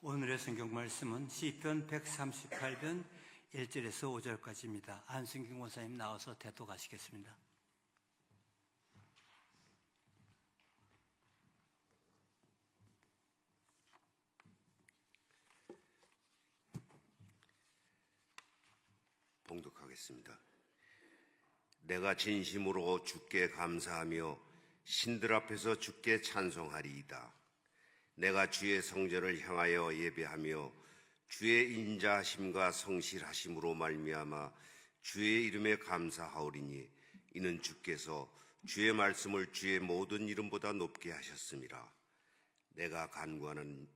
오늘의 성경 말씀은 시편 138편 1절에서 5절까지입니다. 안승경 권사님 나와서 대독하시겠습니다. 봉독하겠습니다. 내가 진심으로 주께 감사하며 신들 앞에서 주께 찬송하리이다. 내가 주의 성전을 향하여 예배하며 주의 인자하심과 성실하심으로 말미암아 주의 이름에 감사하오리니 이는 주께서 주의 말씀을 주의 모든 이름보다 높게 하셨음이라. 내가 간구하는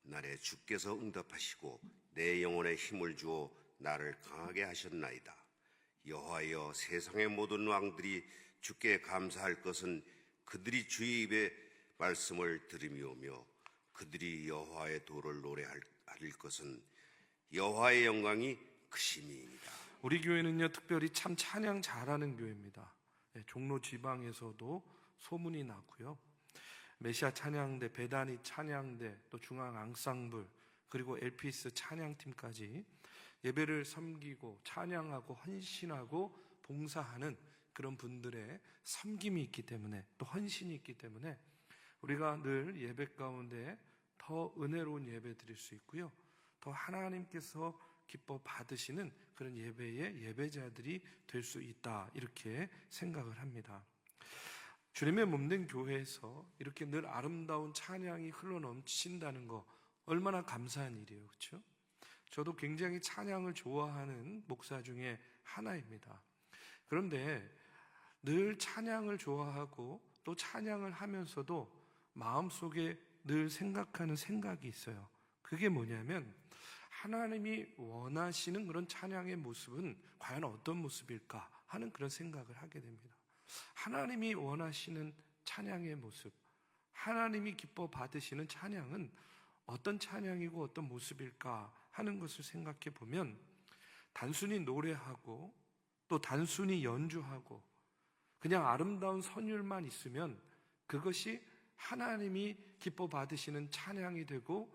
날에 주께서 응답하시고 내 영혼에 힘을 주어 나를 강하게 하셨나이다. 여호와여, 세상의 모든 왕들이 주께 감사할 것은 그들이 주의 입의 말씀을 들으며오며 그들이 여호와의 도를 노래할 것은 여호와의 영광이 크심이니이다. 우리 교회는요, 특별히 참 찬양 잘하는 교회입니다. 종로 지방에서도 소문이 나고요. 메시아 찬양대, 베다니 찬양대, 또 중앙 앙상블, 그리고 LPS 찬양팀까지 예배를 섬기고 찬양하고 헌신하고 봉사하는 그런 분들의 섬김이 있기 때문에, 또 헌신이 있기 때문에 우리가 늘 예배 가운데 더 은혜로운 예배 드릴 수 있고요, 더 하나님께서 기뻐 받으시는 그런 예배의 예배자들이 될 수 있다, 이렇게 생각을 합니다. 주님의 몸된 교회에서 이렇게 늘 아름다운 찬양이 흘러넘친다는 거 얼마나 감사한 일이에요, 그렇죠? 저도 굉장히 찬양을 좋아하는 목사 중에 하나입니다. 그런데 늘 찬양을 좋아하고 또 찬양을 하면서도 마음속에 늘 생각하는 생각이 있어요. 그게 뭐냐면, 하나님이 원하시는 그런 찬양의 모습은 과연 어떤 모습일까 하는 그런 생각을 하게 됩니다. 하나님이 원하시는 찬양의 모습, 하나님이 기뻐 받으시는 찬양은 어떤 찬양이고 어떤 모습일까 하는 것을 생각해 보면, 단순히 노래하고 또 단순히 연주하고 그냥 아름다운 선율만 있으면 그것이 하나님이 기뻐 받으시는 찬양이 되고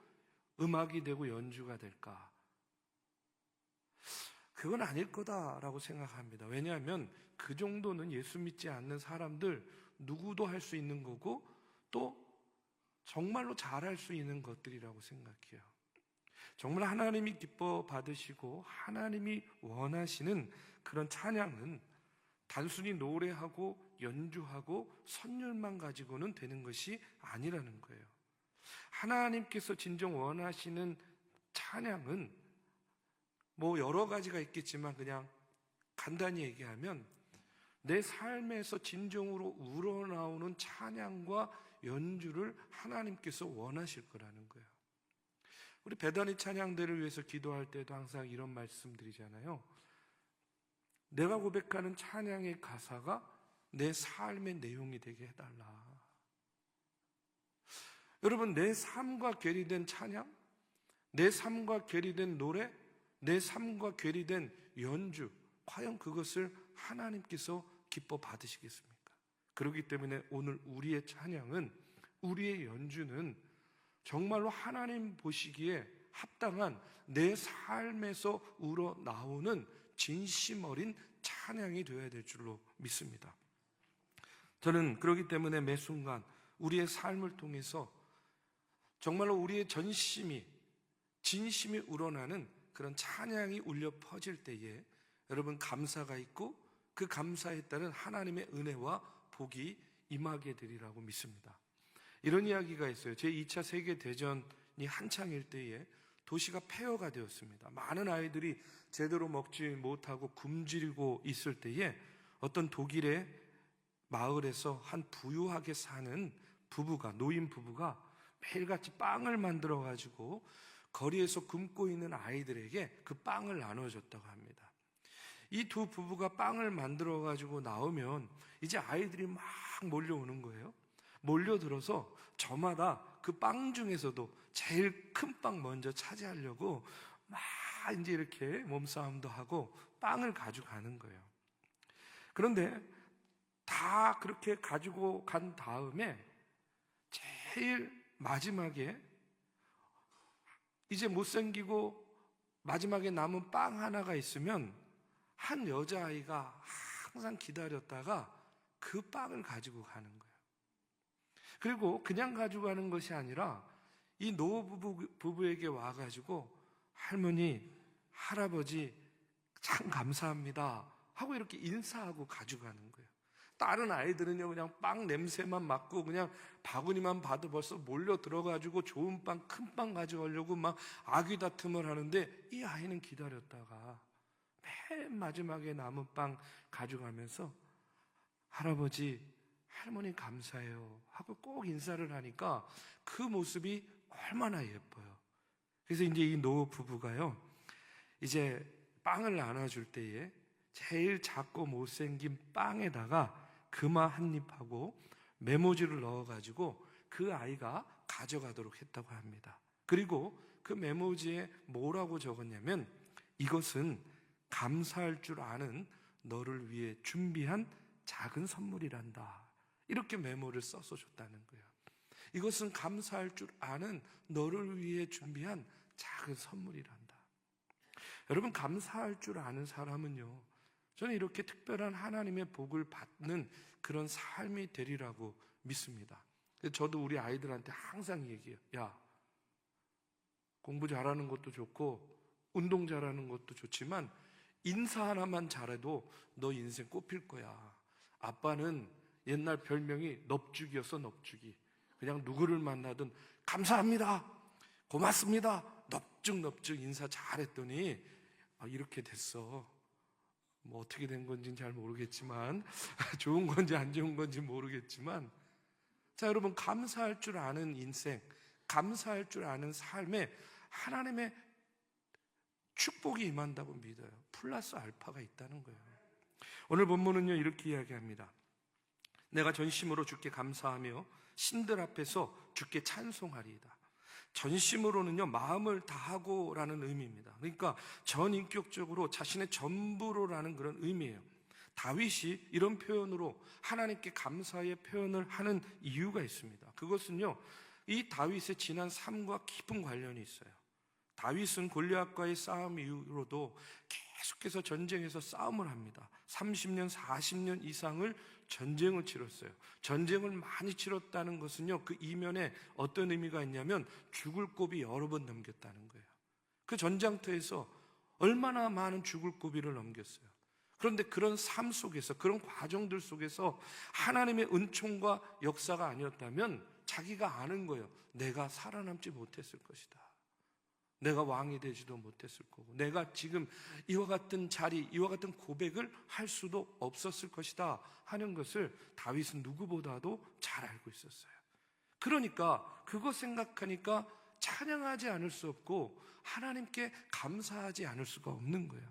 음악이 되고 연주가 될까? 그건 아닐 거다라고 생각합니다. 왜냐하면 그 정도는 예수 믿지 않는 사람들 누구도 할 수 있는 거고, 또 정말로 잘할 수 있는 것들이라고 생각해요. 정말 하나님이 기뻐 받으시고 하나님이 원하시는 그런 찬양은 단순히 노래하고 연주하고 선율만 가지고는 되는 것이 아니라는 거예요. 하나님께서 진정 원하시는 찬양은 뭐 여러 가지가 있겠지만, 그냥 간단히 얘기하면 내 삶에서 진정으로 우러나오는 찬양과 연주를 하나님께서 원하실 거라는 거예요. 우리 베다니 찬양대를 위해서 기도할 때도 항상 이런 말씀 드리잖아요. 내가 고백하는 찬양의 가사가 내 삶의 내용이 되게 해달라. 여러분, 내 삶과 괴리된 찬양, 내 삶과 괴리된 노래, 내 삶과 괴리된 연주, 과연 그것을 하나님께서 기뻐 받으시겠습니까? 그렇기 때문에 오늘 우리의 찬양은, 우리의 연주는 정말로 하나님 보시기에 합당한 내 삶에서 우러나오는 진심 어린 찬양이 되어야 될 줄로 믿습니다. 저는 그렇기 때문에 매 순간 우리의 삶을 통해서 정말로 우리의 전심이, 진심이 우러나는 그런 찬양이 울려 퍼질 때에 여러분, 감사가 있고 그 감사에 따른 하나님의 은혜와 복이 임하게 되리라고 믿습니다. 이런 이야기가 있어요. 제2차 세계대전이 한창일 때에 도시가 폐허가 되었습니다. 많은 아이들이 제대로 먹지 못하고 굶주리고 있을 때에 어떤 독일의 마을에서 한 부유하게 사는 부부가, 노인 부부가 매일같이 빵을 만들어가지고 거리에서 굶고 있는 아이들에게 그 빵을 나눠줬다고 합니다. 이 두 부부가 빵을 만들어가지고 나오면 이제 아이들이 막 몰려오는 거예요. 몰려들어서 저마다 그 빵 중에서도 제일 큰 빵 먼저 차지하려고 막 이제 이렇게 몸싸움도 하고 빵을 가져가는 거예요. 그런데 다 그렇게 가지고 간 다음에 제일 마지막에 이제 못생기고 마지막에 남은 빵 하나가 있으면 한 여자아이가 항상 기다렸다가 그 빵을 가지고 가는 거예요. 그리고 그냥 가지고 가는 것이 아니라 이 노부부에게 와가지고 할머니, 할아버지 참 감사합니다 하고 이렇게 인사하고 가져가는 거예요. 다른 아이들은요 그냥 빵 냄새만 맡고 그냥 바구니만 봐도 벌써 몰려 들어가지고 좋은 빵, 큰 빵 가져가려고 막 아귀다툼을 하는데 이 아이는 기다렸다가 맨 마지막에 남은 빵 가져가면서 할아버지, 할머니 감사해요 하고 꼭 인사를 하니까 그 모습이 얼마나 예뻐요. 그래서 이제 이 노부부가요 이제 빵을 나눠줄 때에 제일 작고 못생긴 빵에다가 금화 한 입하고 메모지를 넣어가지고 그 아이가 가져가도록 했다고 합니다. 그리고 그 메모지에 뭐라고 적었냐면 이것은 감사할 줄 아는 너를 위해 준비한 작은 선물이란다. 이렇게 메모를 써서 줬다는 거예요. 이것은 감사할 줄 아는 너를 위해 준비한 작은 선물이란다. 여러분, 감사할 줄 아는 사람은요, 저는 이렇게 특별한 하나님의 복을 받는 그런 삶이 되리라고 믿습니다. 저도 우리 아이들한테 항상 얘기해요. 야, 공부 잘하는 것도 좋고 운동 잘하는 것도 좋지만 인사 하나만 잘해도 너 인생 꼽힐 거야. 아빠는 옛날 별명이 넙죽이었어, 넙죽이. 그냥 누구를 만나든 감사합니다, 고맙습니다, 넙죽 인사 잘했더니 이렇게 됐어. 뭐 어떻게 된 건지는 잘 모르겠지만 좋은 건지 안 좋은 건지 모르겠지만 자, 여러분, 감사할 줄 아는 인생, 감사할 줄 아는 삶에 하나님의 축복이 임한다고 믿어요. 플러스 알파가 있다는 거예요. 오늘 본문은요 이렇게 이야기합니다. 내가 전심으로 주께 감사하며 신들 앞에서 주께 찬송하리이다. 전심으로는요 마음을 다하고라는 의미입니다. 그러니까 전인격적으로 자신의 전부로라는 그런 의미예요. 다윗이 이런 표현으로 하나님께 감사의 표현을 하는 이유가 있습니다. 그것은요 이 다윗의 지난 삶과 깊은 관련이 있어요. 다윗은 골리앗과의 싸움 이후로도 계속해서 전쟁에서 싸움을 합니다. 30년, 40년 이상을 전쟁을 치렀어요. 전쟁을 많이 치렀다는 것은요, 그 이면에 어떤 의미가 있냐면 죽을 고비 여러 번 넘겼다는 거예요. 그 전장터에서 얼마나 많은 죽을 고비를 넘겼어요. 그런데 그런 삶 속에서, 그런 과정들 속에서 하나님의 은총과 역사가 아니었다면 자기가 아는 거예요. 내가 살아남지 못했을 것이다. 내가 왕이 되지도 못했을 거고 내가 지금 이와 같은 자리, 이와 같은 고백을 할 수도 없었을 것이다 하는 것을 다윗은 누구보다도 잘 알고 있었어요. 그러니까 그거 생각하니까 찬양하지 않을 수 없고 하나님께 감사하지 않을 수가 없는 거예요.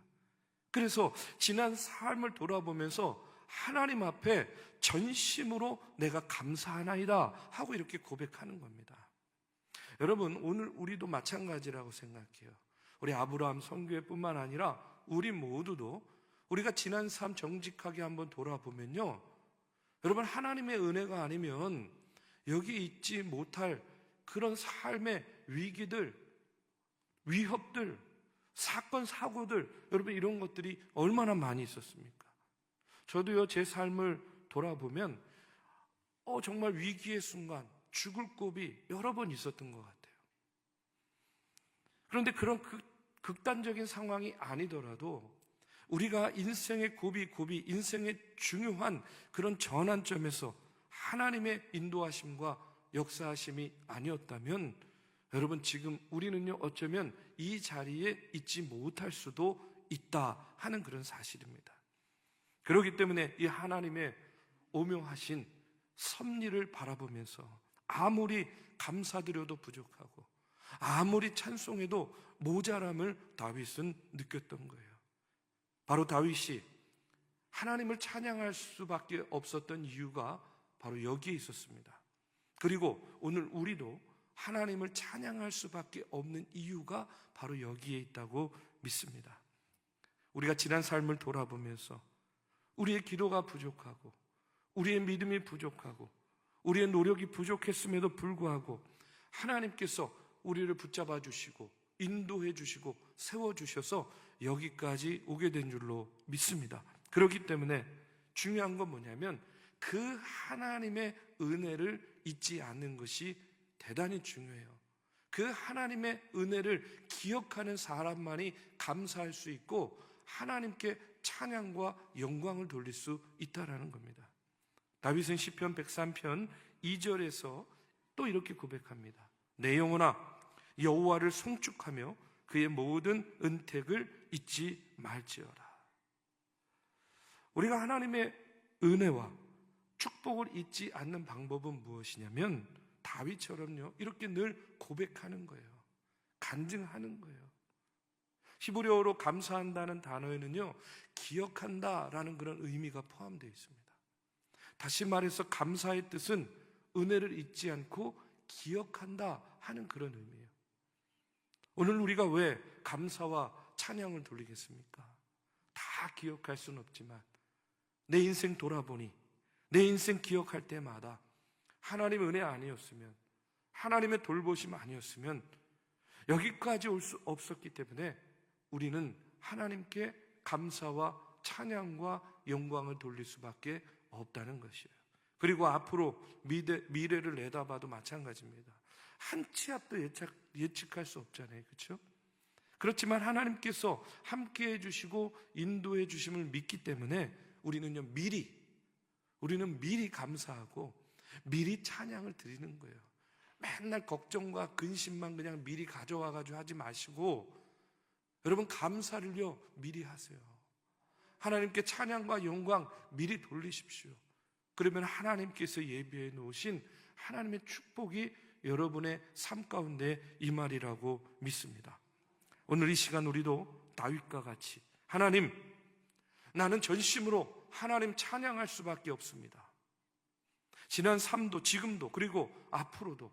그래서 지난 삶을 돌아보면서 하나님 앞에 전심으로 내가 감사하나이다 하고 이렇게 고백하는 겁니다. 여러분, 오늘 우리도 마찬가지라고 생각해요. 우리 아브라함 선교회뿐만 아니라 우리 모두도 우리가 지난 삶 정직하게 한번 돌아보면요, 여러분, 하나님의 은혜가 아니면 여기 있지 못할 그런 삶의 위기들, 위협들, 사건, 사고들, 여러분, 이런 것들이 얼마나 많이 있었습니까? 저도요, 제 삶을 돌아보면 정말 위기의 순간, 죽을 고비 여러 번 있었던 것 같아요. 그런데 그런 극단적인 상황이 아니더라도 우리가 인생의 고비, 인생의 중요한 그런 전환점에서 하나님의 인도하심과 역사하심이 아니었다면 여러분, 지금 우리는요 어쩌면 이 자리에 있지 못할 수도 있다 하는 그런 사실입니다. 그렇기 때문에 이 하나님의 오묘하신 섭리를 바라보면서 아무리 감사드려도 부족하고 아무리 찬송해도 모자람을 다윗은 느꼈던 거예요. 바로 다윗이 하나님을 찬양할 수밖에 없었던 이유가 바로 여기에 있었습니다. 그리고 오늘 우리도 하나님을 찬양할 수밖에 없는 이유가 바로 여기에 있다고 믿습니다. 우리가 지난 삶을 돌아보면서 우리의 기도가 부족하고 우리의 믿음이 부족하고 우리의 노력이 부족했음에도 불구하고 하나님께서 우리를 붙잡아 주시고 인도해 주시고 세워주셔서 여기까지 오게 된 줄로 믿습니다. 그렇기 때문에 중요한 건 뭐냐면 그 하나님의 은혜를 잊지 않는 것이 대단히 중요해요. 그 하나님의 은혜를 기억하는 사람만이 감사할 수 있고 하나님께 찬양과 영광을 돌릴 수 있다라는 겁니다. 다윗은 시편 103편 2절에서 또 이렇게 고백합니다. 내 영혼아 여호와를 송축하며 그의 모든 은택을 잊지 말지어라. 우리가 하나님의 은혜와 축복을 잊지 않는 방법은 무엇이냐면 다윗처럼요 이렇게 늘 고백하는 거예요. 간증하는 거예요. 히브리어로 감사한다는 단어에는요 기억한다라는 그런 의미가 포함되어 있습니다. 다시 말해서 감사의 뜻은 은혜를 잊지 않고 기억한다 하는 그런 의미예요. 오늘 우리가 왜 감사와 찬양을 돌리겠습니까? 다 기억할 수는 없지만 내 인생 돌아보니 내 인생 기억할 때마다 하나님의 은혜 아니었으면 하나님의 돌보심 아니었으면 여기까지 올 수 없었기 때문에 우리는 하나님께 감사와 찬양과 영광을 돌릴 수밖에 없다는 것이에요. 그리고 앞으로 미래를 내다봐도 마찬가지입니다. 한 치 앞도 예측할 수 없잖아요. 그렇죠? 그렇지만 하나님께서 함께 해주시고 인도해 주심을 믿기 때문에 우리는 미리 감사하고 미리 찬양을 드리는 거예요. 맨날 걱정과 근심만 그냥 미리 가져와가지고 하지 마시고 여러분 감사를요 미리 하세요. 하나님께 찬양과 영광 미리 돌리십시오. 그러면 하나님께서 예비해 놓으신 하나님의 축복이 여러분의 삶 가운데 임하리라고 믿습니다. 오늘 이 시간 우리도 다윗과 같이 하나님, 나는 전심으로 하나님 찬양할 수밖에 없습니다. 지난 삶도 지금도 그리고 앞으로도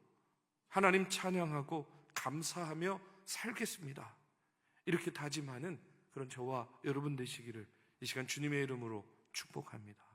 하나님 찬양하고 감사하며 살겠습니다. 이렇게 다짐하는 그런 저와 여러분 되시기를 이 시간 주님의 이름으로 축복합니다.